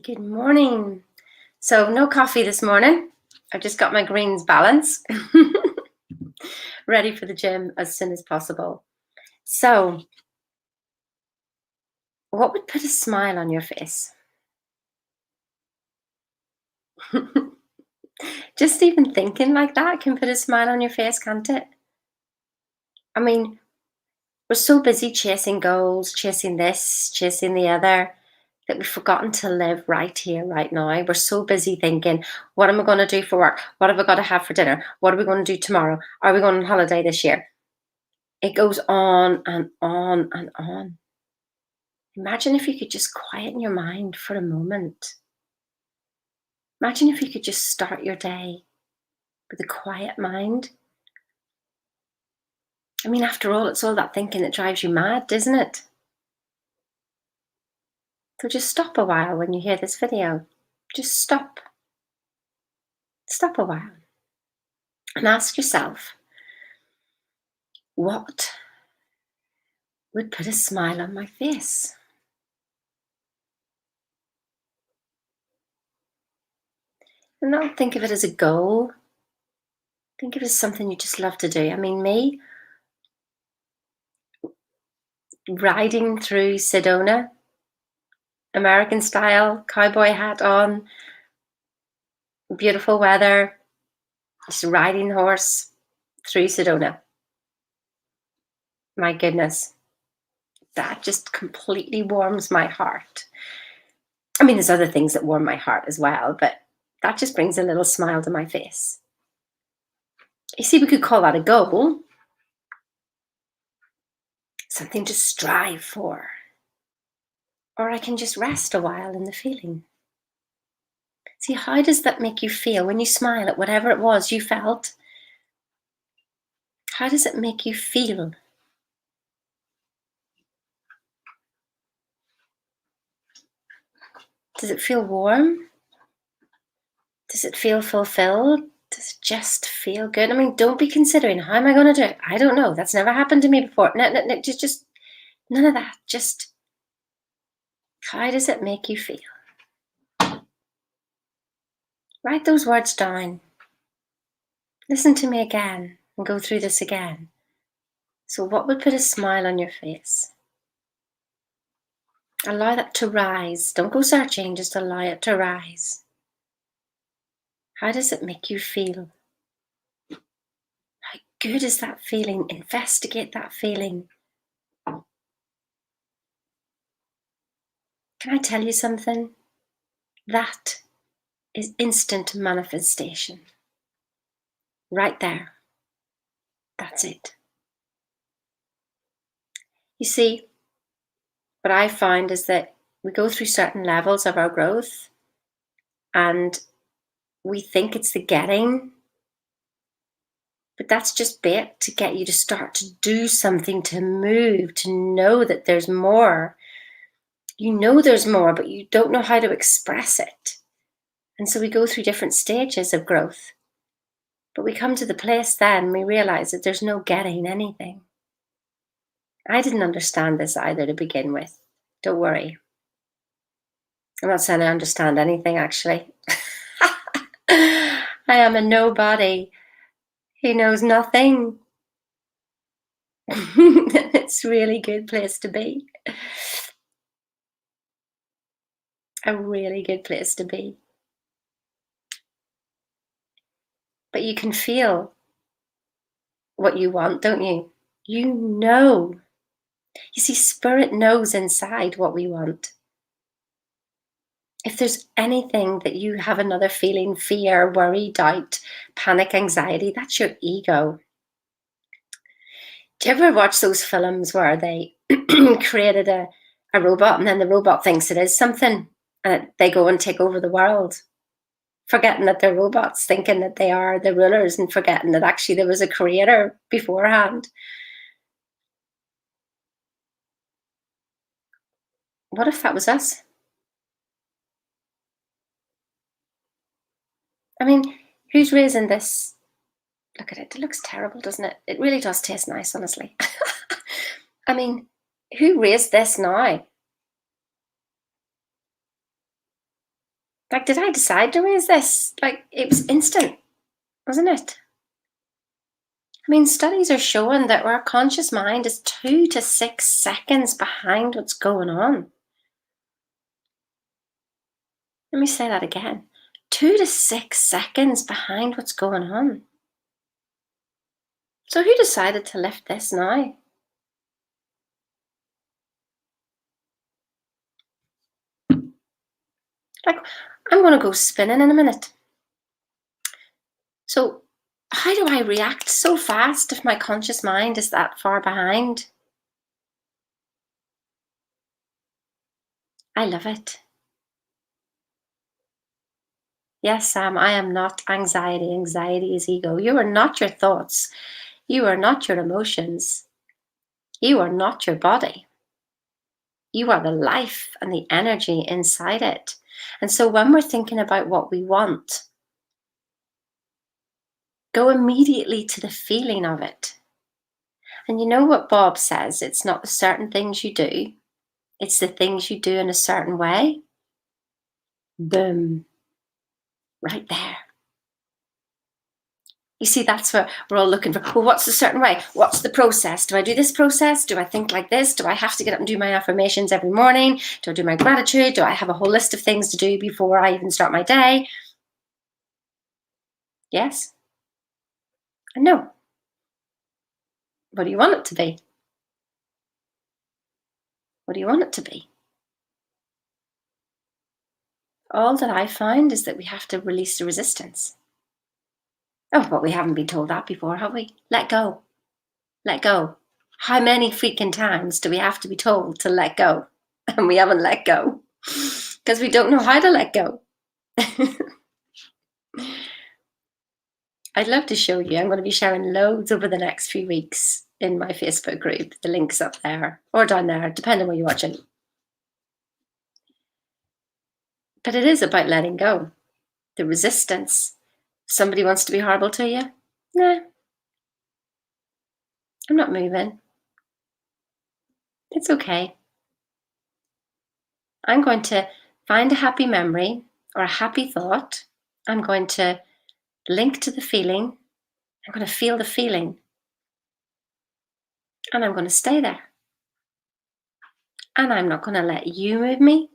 Good morning. So no coffee this morning. I've just got my greens balance. Ready for the gym as soon as possible. So what would put a smile on your face? Just even thinking like that can put a smile on your face, can't it? I mean, we're so busy chasing goals, chasing this, chasing the other, that we've forgotten to live right here, right now. We're so busy thinking, what am I going to do for work? What have I got to have for dinner? What are we going to do tomorrow? Are we going on holiday this year? It goes on and on and on. Imagine if you could just quieten your mind for a moment. Imagine if you could just start your day with a quiet mind. I mean, after all, it's all that thinking that drives you mad, isn't it? So just stop a while when you hear this video. Just stop. Stop a while and ask yourself, what would put a smile on my face? And don't think of it as a goal. Think of it as something you just love to do. I mean, me, riding through Sedona, American style, cowboy hat on, beautiful weather, just riding horse through Sedona. My goodness, that just completely warms my heart. I mean, there's other things that warm my heart as well, but that just brings a little smile to my face. You see, we could call that a goal, something to strive for. Or I can just rest a while in the feeling. See, how does that make you feel when you smile at whatever it was you felt? How does it make you feel? Does it feel warm? Does it feel fulfilled? Does it just feel good? I mean, don't be considering, how am I going to do it? I don't know. That's never happened to me before. No, just none of that. Just, how does it make you feel? Write those words down. Listen to me again and go through this again. So what would put a smile on your face? Allow that to rise. Don't go searching, just allow it to rise. How does it make you feel? How good is that feeling? Investigate that feeling. Can I tell you something? That is instant manifestation. Right there. That's it. You see, what I find is that we go through certain levels of our growth and we think it's the getting, but that's just bait to get you to start to do something, to move, to know that there's more. You know there's more, but you don't know how to express it. And so we go through different stages of growth. But we come to the place then we realize that there's no getting anything. I didn't understand this either to begin with. Don't worry. I'm not saying I understand anything, actually. I am a nobody. He knows nothing. It's a really good place to be. A really good place to be. But you can feel what you want, don't you? You know. You see, spirit knows inside what we want. If there's anything that you have another feeling, fear, worry, doubt, panic, anxiety, that's your ego. Do you ever watch those films where they created a robot and then the robot thinks it is something and they go and take over the world, forgetting that they're robots, thinking that they are the rulers and forgetting that actually there was a creator beforehand? What if that was us? I mean, who's raising this? Look at it. It looks terrible, doesn't it? It really does taste nice, honestly. I mean, who raised this now? Like, did I decide to raise this? Like, it was instant, wasn't it? I mean, studies are showing that our conscious mind is 2 to 6 seconds behind what's going on. Let me say that again. 2 to 6 seconds behind what's going on. So who decided to lift this now? Like, I'm going to go spinning in a minute. So how do I react so fast if my conscious mind is that far behind? I love it. Yes, Sam, I am not anxiety. Anxiety is ego. You are not your thoughts. You are not your emotions. You are not your body. You are the life and the energy inside it. And so when we're thinking about what we want, go immediately to the feeling of it. And you know what Bob says? It's not the certain things you do, it's the things you do in a certain way. Boom. Right there. You see, that's what we're all looking for. Well, what's the certain way? What's the process? Do I do this process? Do I think like this? Do I have to get up and do my affirmations every morning? Do I do my gratitude? Do I have a whole list of things to do before I even start my day? Yes and no. What do you want it to be? What do you want it to be? All that I find is that we have to release the resistance. Oh, but we haven't been told that before, have we? Let go. Let go. How many freaking times do we have to be told to let go? And we haven't let go because we don't know how to let go. I'd love to show you. I'm going to be sharing loads over the next few weeks in my Facebook group. The link's up there or down there, depending where you're watching. But it is about letting go. The resistance. Somebody wants to be horrible to you? Nah. I'm not moving. It's okay. I'm going to find a happy memory or a happy thought. I'm going to link to the feeling. I'm going to feel the feeling. And I'm going to stay there. And I'm not going to let you move me.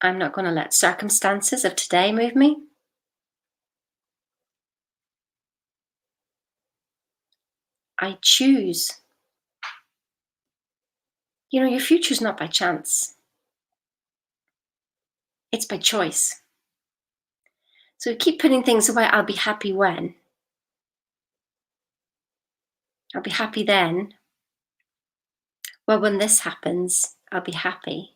I'm not going to let circumstances of today move me. I choose. You know, your future's not by chance. It's by choice. So we keep putting things away. I'll be happy when. I'll be happy then. Well, when this happens, I'll be happy.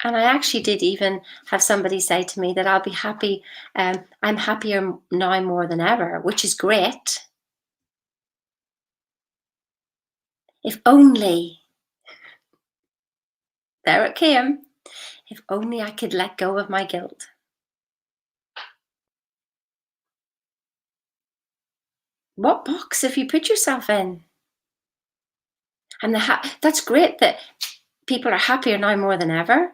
And I actually did even have somebody say to me that I'll be happy. I'm happier now more than ever, which is great. If only, there it came, if only I could let go of my guilt. What box have you put yourself in? And that's great that people are happier now more than ever.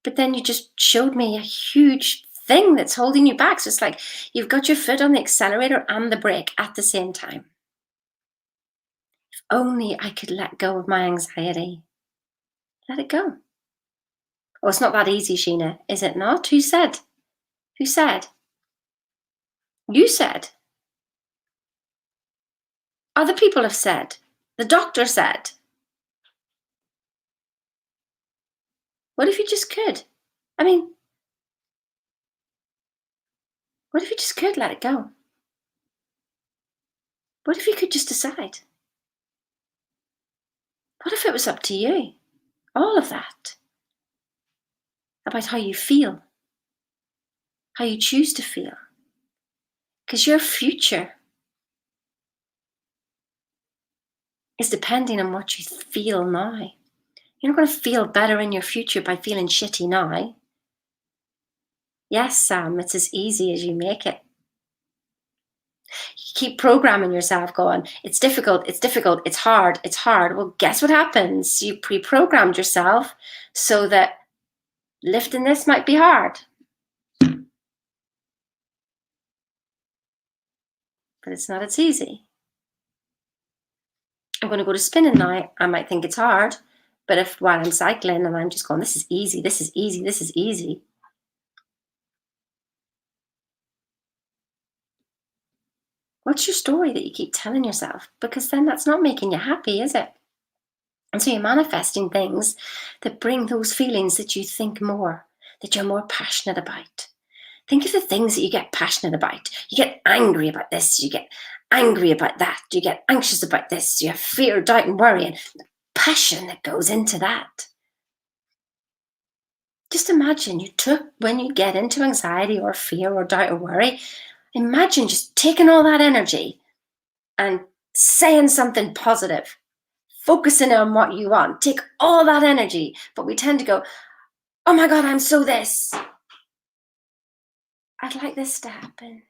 But then you just showed me a huge thing that's holding you back. So it's like you've got your foot on the accelerator and the brake at the same time. If only I could let go of my anxiety. Let it go. Oh, it's not that easy, Sheena, is it not? Who said? Who said? You said. Other people have said. The doctor said. What if you just could? I mean, what if you just could let it go? What if you could just decide? What if it was up to you? All of that. About how you feel. How you choose to feel. Because your future is depending on what you feel now. You're not going to feel better in your future by feeling shitty now. Yes, Sam, it's as easy as you make it. You keep programming yourself going, it's difficult, it's hard, it's hard. Well, guess what happens? You pre-programmed yourself so that Lifting this might be hard, but it's not, it's easy. I'm going to go to spinning now. I might think it's hard, but if while I'm cycling and I'm just going, this is easy, this is easy, this is easy. What's your story that you keep telling yourself? Because then that's not making you happy, is it? And so you're manifesting things that bring those feelings that you think more, that you're more passionate about. Think of the things that you get passionate about. You get angry about this, you get angry about that, you get anxious about this, you have fear, doubt, and worry, and the passion that goes into that. Just imagine when you get into anxiety or fear or doubt or worry, imagine just taking all that energy and saying something positive, focusing on what you want. Take all that energy, but we tend to go, oh my God, I'm so this. I'd like this to happen.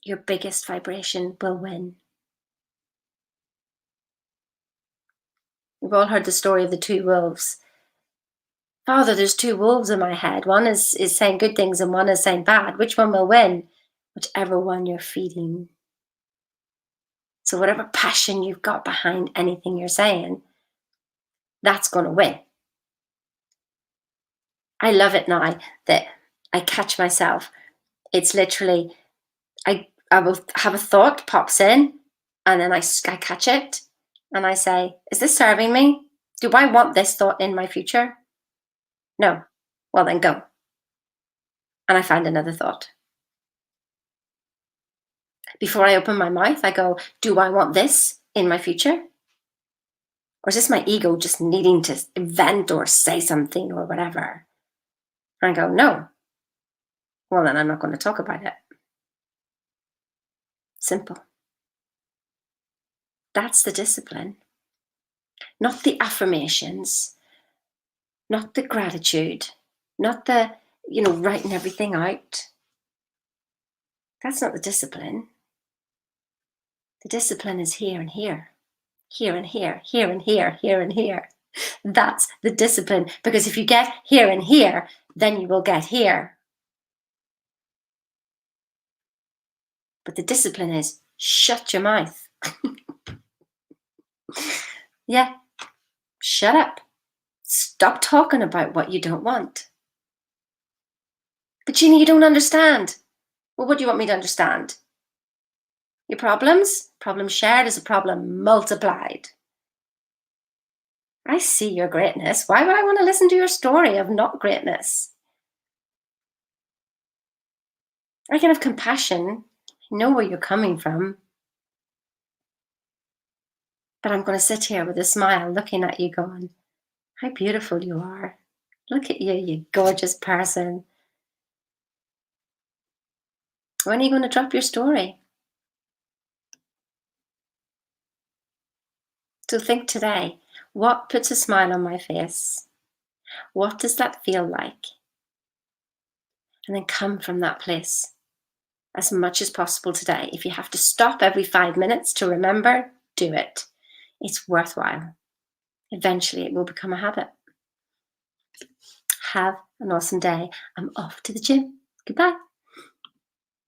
Your biggest vibration will win. We've all heard the story of the two wolves. Father, there's two wolves in my head. One is saying good things and one is saying bad. Which one will win? Whichever one you're feeding. So whatever passion you've got behind anything you're saying, that's going to win. I love it now that I catch myself. It's literally, I will have a thought pops in and then I catch it and I say, is this serving me? Do I want this thought in my future? No. Well, then go. And I find another thought. Before I open my mouth, I go, do I want this in my future? Or is this my ego just needing to vent or say something or whatever? And I go, no. Well, then I'm not going to talk about it. Simple. That's the discipline. Not the affirmations, not the gratitude, not the, writing everything out. That's not the discipline. The discipline is here and here, here and here, here and here, here and here. That's the discipline. Because if you get here and here, then you will get here. But the discipline is shut your mouth. Yeah, shut up. Stop talking about what you don't want. But Jeannie, you don't understand. Well, what do you want me to understand? Your problems? Problem shared is a problem multiplied. I see your greatness. Why would I want to listen to your story of not greatness? I can have compassion. I know where you're coming from. But I'm going to sit here with a smile looking at you going, how beautiful you are. Look at you, you gorgeous person. When are you going to drop your story? So think today, what puts a smile on my face? What does that feel like? And then come from that place as much as possible today. If you have to stop every 5 minutes to remember, do it. It's worthwhile. Eventually it will become a habit. Have an awesome day. I'm off to the gym. Goodbye.